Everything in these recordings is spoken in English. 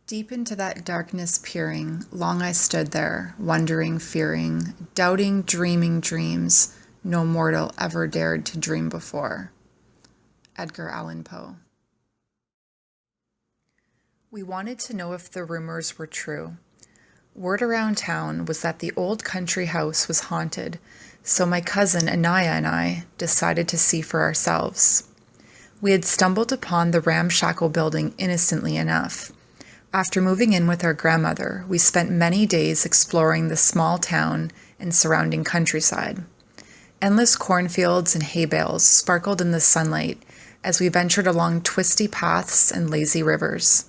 Deep into that darkness peering, long I stood there, wondering, fearing, doubting, dreaming dreams no mortal ever dared to dream before. Edgar Allan Poe. We wanted to know if the rumors were true. Word around town was that the old country house was haunted, so my cousin Anaya and I decided to see for ourselves. We had stumbled upon the ramshackle building innocently enough. After moving in with our grandmother, we spent many days exploring the small town and surrounding countryside. Endless cornfields and hay bales sparkled in the sunlight as we ventured along twisty paths and lazy rivers.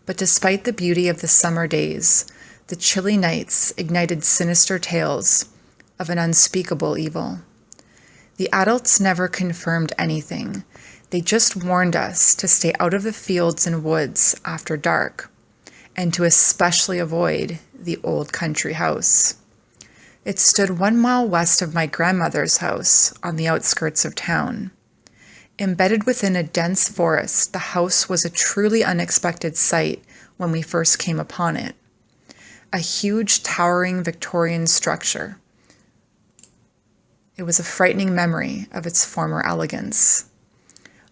But despite the beauty of the summer days, the chilly nights ignited sinister tales of an unspeakable evil. The adults never confirmed anything. They just warned us to stay out of the fields and woods after dark, and to especially avoid the old country house. It stood 1 mile west of my grandmother's house on the outskirts of town. Embedded within a dense forest, the house was a truly unexpected sight when we first came upon it. A huge, towering Victorian structure. It was a frightening memory of its former elegance.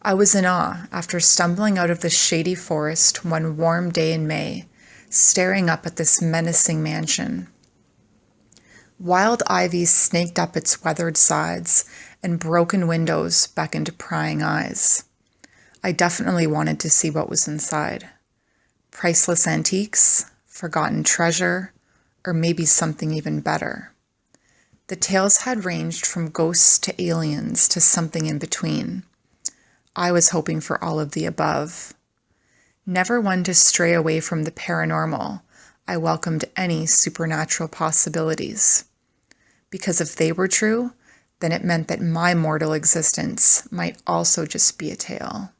I was in awe after stumbling out of the shady forest one warm day in May, staring up at this menacing mansion. Wild ivy snaked up its weathered sides, and broken windows beckoned prying eyes. I definitely wanted to see what was inside. Priceless antiques, forgotten treasure, or maybe something even better. The tales had ranged from ghosts to aliens to something in between. I was hoping for all of the above. Never one to stray away from the paranormal, I welcomed any supernatural possibilities. Because if they were true, then it meant that my mortal existence might also just be a tale.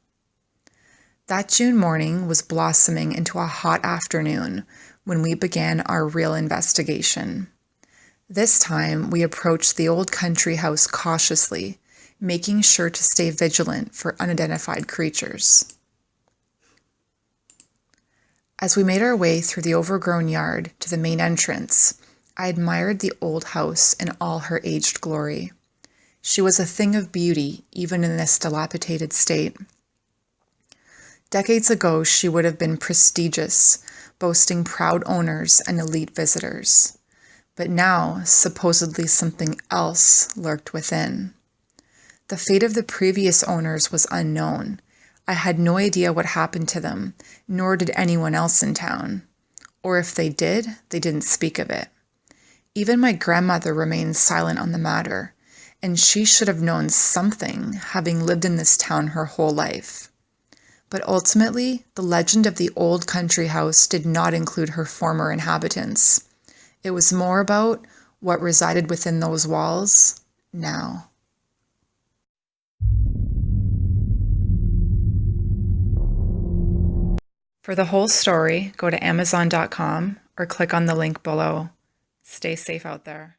That June morning was blossoming into a hot afternoon when we began our real investigation. This time, we approached the old country house cautiously, making sure to stay vigilant for unidentified creatures. As we made our way through the overgrown yard to the main entrance, I admired the old house in all her aged glory. She was a thing of beauty, even in this dilapidated state. Decades ago, she would have been prestigious, boasting proud owners and elite visitors. But now, supposedly something else lurked within. The fate of the previous owners was unknown. I had no idea what happened to them, nor did anyone else in town. Or if they did, they didn't speak of it. Even my grandmother remained silent on the matter, and she should have known something, having lived in this town her whole life. But ultimately, the legend of the old country house did not include her former inhabitants. It was more about what resided within those walls now. For the whole story, go to Amazon.com or click on the link below. Stay safe out there.